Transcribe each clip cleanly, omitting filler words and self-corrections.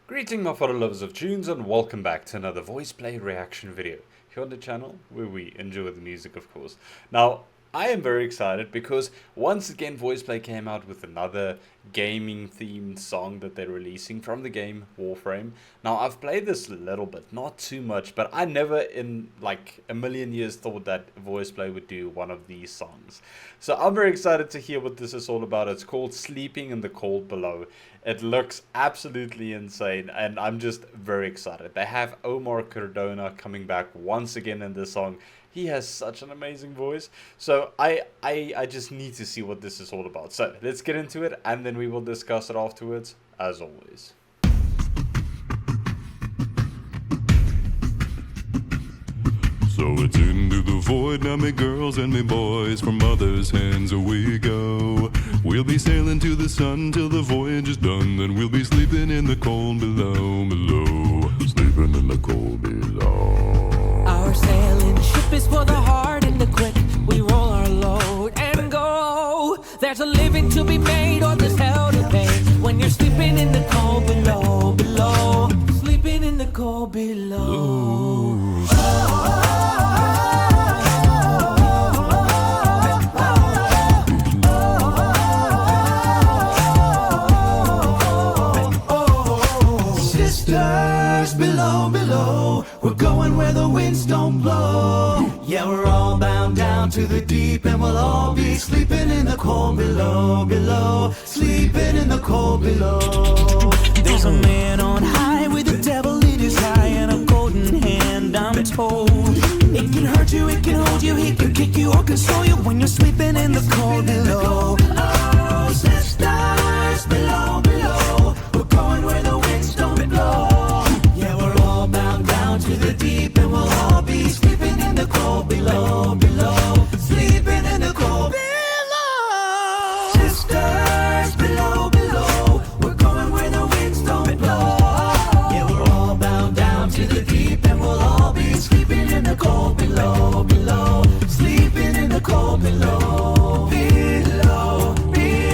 Greeting my fellow lovers of tunes and welcome back to another VoicePlay reaction video here on the channel where we enjoy the music, of course. Now, I am very excited because once again VoicePlay came out with another gaming themed song that they're releasing from the game Warframe. Now, I've played this a little bit, not too much, but I never in like a million years thought that VoicePlay would do one of these songs. So I'm very excited to hear what this is all about. It's called Sleeping in the Cold Below. It looks absolutely insane and I'm just very excited. They have Omar Cardona coming back once again in this song. He has such an amazing voice. So I just need to see what this is all about. So let's get into it and then we will discuss it afterwards, as always. So it's into the void now, me girls and me boys, from mother's hands away go. We'll be sailing to the sun till the voyage is done, then we'll be sleeping in the cold below, below. Sleeping in the cold below. Our sailing ship is for the hard and the quick. We roll our load and go. There's a living to be made or there's hell to pay when you're sleeping in the cold below, below. Sleeping in the cold below. Below, below, we're going where the winds don't blow. Yeah, we're all bound down to the deep, and we'll all be sleeping in the cold below, below. Sleeping in the cold below. There's a man on high with the devil in his eye and a golden hand, I'm told. It can hurt you, it can hold you, he can kick you or console you when you're sleeping in the cold below. Oh, sisters, below, below, we're going where the winds don't blow. To the deep, and we'll all be sleeping in the cold below, below. Sleeping in the cold below. Sisters, below, below, we're going where the winds don't blow. Yeah, we're all bound down to the deep, and we'll all be sleeping in the cold below, below. Sleeping in the cold below, below, below.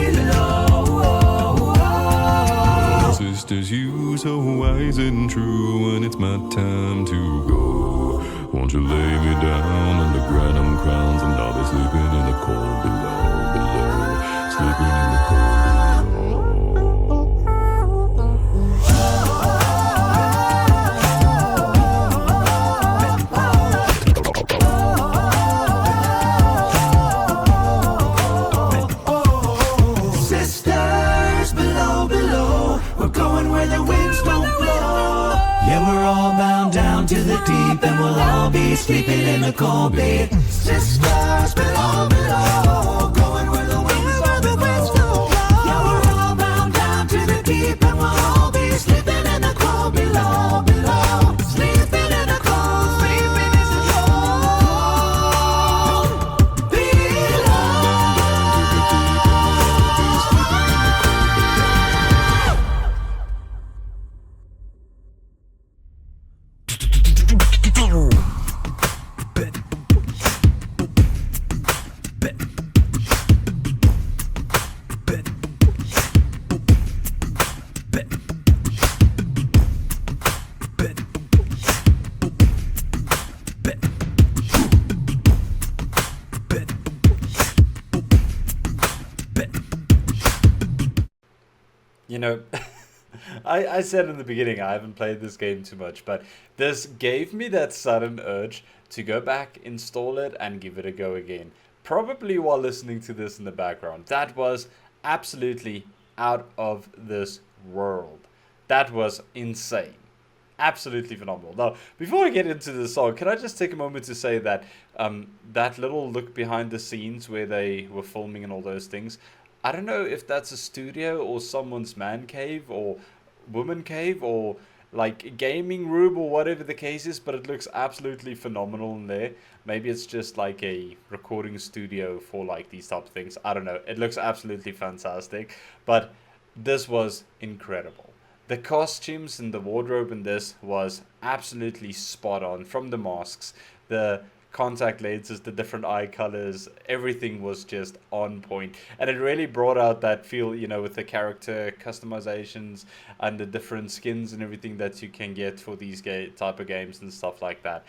Sisters, you so wise and true, when it's my time to go, won't you lay me down on the granum crowns, and I'll be sleeping in the cold below, below. Sleeping in the cold below. Sisters, below, below, we're going where the winds don't blow. Yeah, we're all bound down to the deep, and we'll all be sleeping in the cold beat. Sisters, below, below, going where the winds don't blow. Yeah, we're all bound down to the deep, and we'll all be sleeping in the cold below, below. Sleeping in the cold, sleeping in the cold below. You know, I said in the beginning I haven't played this game too much, but this gave me that sudden urge to go back, install it, and give it a go again. Probably while listening to this in the background. That was absolutely out of this world. That was insane. Absolutely phenomenal. Now, before I get into the song, can I just take a moment to say that that little look behind the scenes where they were filming and all those things, I don't know if that's a studio or someone's man cave or woman cave or like gaming room or whatever the case is, but it looks absolutely phenomenal in there. Maybe it's just like a recording studio for like these type of things. I don't know. It looks absolutely fantastic, but this was incredible. The costumes and the wardrobe in this was absolutely spot on, from the masks, the contact lenses, the different eye colors, everything was just on point. And it really brought out that feel, you know, with the character customizations and the different skins and everything that you can get for these type of games and stuff like that.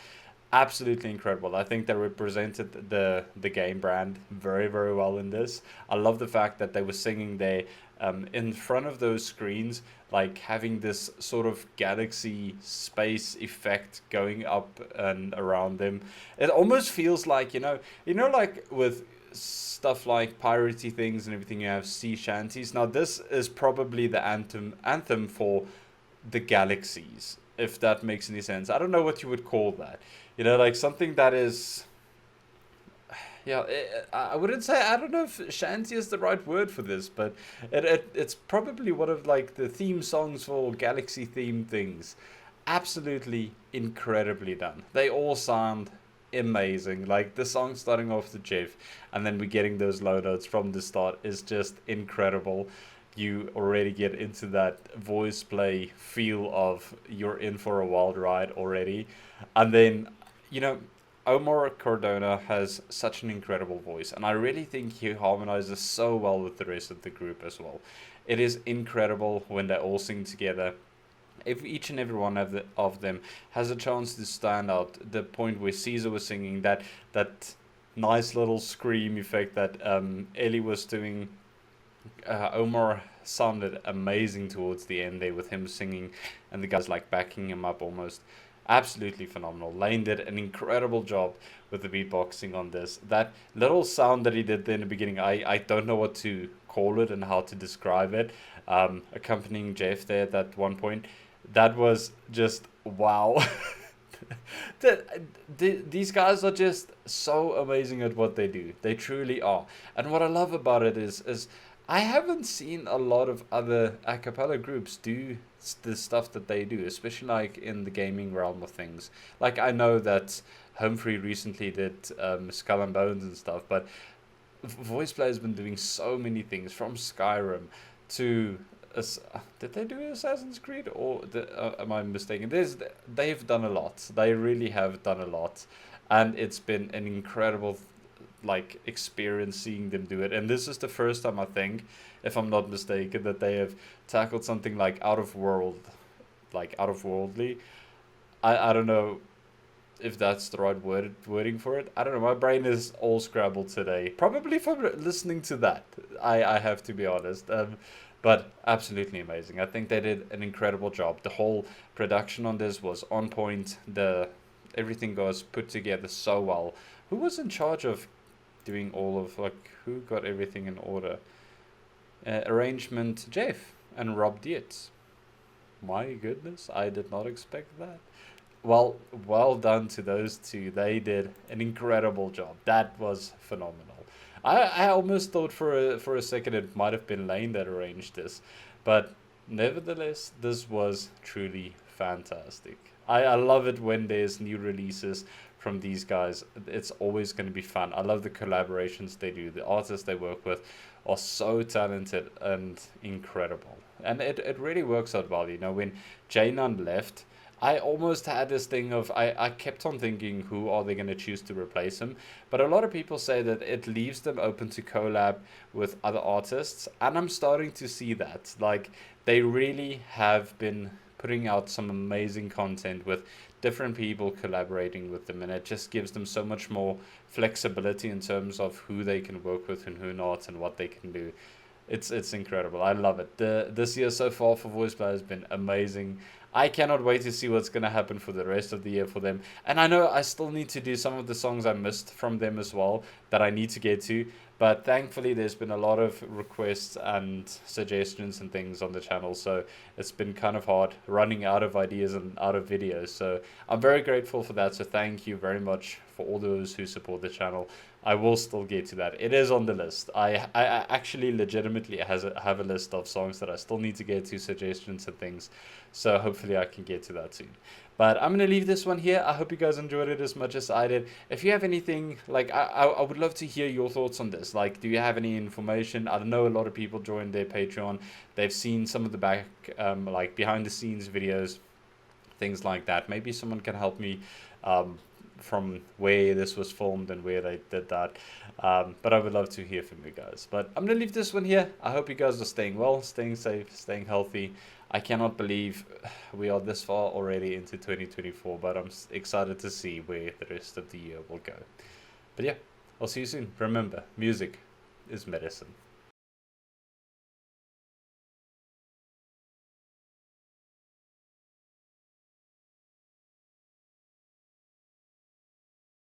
Absolutely incredible. I think they represented the game brand very, very well in this. I love the fact that they were singing there in front of those screens, like having this sort of galaxy space effect going up and around them. It almost feels like, like with stuff like piratey things and everything, you have sea shanties. Now this is probably the anthem for the galaxies, if that makes any sense. I don't know what you would call that. Like something that is, yeah, I wouldn't say, I don't know if shanty is the right word for this, but it's probably one of like the theme songs for galaxy themed things. Absolutely incredibly done. They all sound amazing. Like the song starting off the Jeff, and then we're getting those low notes from the start is just incredible. You already get into that voice play feel of you're in for a wild ride already. And then, Omar Cardona has such an incredible voice, and I really think he harmonizes so well with the rest of the group as well. It is incredible when they all sing together. If each and every one of them has a chance to stand out, the point where Caesar was singing that nice little scream effect that Ellie was doing, Omar sounded amazing towards the end there with him singing, and the guys like backing him up almost. Absolutely phenomenal. Lane did an incredible job with the beatboxing on this. That little sound that he did there in the beginning, I don't know what to call it and how to describe it. Accompanying Jeff there at one point, that was just wow. These guys are just so amazing at what they do. They truly are. And what I love about it is I haven't seen a lot of other a cappella groups do the stuff that they do, especially like in the gaming realm of things. Like I know that Humphrey recently did Skull and Bones and stuff, but VoicePlay has been doing so many things from Skyrim to did they do Assassin's Creed or am I mistaken? They've done a lot. They really have done a lot, and it's been an incredible like experience seeing them do it. And this is the first time, I think, if I'm not mistaken, that they have tackled something like out of worldly. I don't know if that's the right wording for it. I don't know. My brain is all scrambled today. Probably from listening to that. I have to be honest. But absolutely amazing. I think they did an incredible job. The whole production on this was on point. Everything was put together so well. Who was in charge of doing all of, like, who got everything in order? Arrangement, Jeff and Rob Dietz. My goodness, I did not expect that. Well done to those two. They did an incredible job. That was phenomenal. I almost thought for a second it might have been Lane that arranged this, but nevertheless, this was truly fantastic. I love it when there's new releases from these guys. It's always going to be fun. I love the collaborations they do. The artists they work with are so talented and incredible. And it really works out well. When J Nunn left, I almost had this thing of, I kept on thinking, who are they going to choose to replace him? But a lot of people say that it leaves them open to collab with other artists. And I'm starting to see that. Like, they really have been putting out some amazing content with different people collaborating with them, and it just gives them so much more flexibility in terms of who they can work with and who not, and what they can do. It's incredible. I love it. This year so far for VoicePlay has been amazing. I cannot wait to see what's going to happen for the rest of the year for them. And I know I still need to do some of the songs I missed from them as well that I need to get to. But thankfully, there's been a lot of requests and suggestions and things on the channel. So it's been kind of hard running out of ideas and out of videos. So I'm very grateful for that. So thank you very much for all those who support the channel. I will still get to that. It is on the list. I actually legitimately have a list of songs that I still need to get to, suggestions and things. So hopefully I can get to that soon. But I'm going to leave this one here. I hope you guys enjoyed it as much as I did. If you have anything, like, I would love to hear your thoughts on this. Like, do you have any information? I know a lot of people joined their Patreon. They've seen some of the behind the scenes videos, things like that. Maybe someone can help me from where this was filmed and where they did that. But I would love to hear from you guys. But I'm gonna leave this one here. I hope you guys are staying well, staying safe, staying healthy. I cannot believe we are this far already into 2024, but I'm excited to see where the rest of the year will go. But yeah, I'll see you soon. Remember, music is medicine.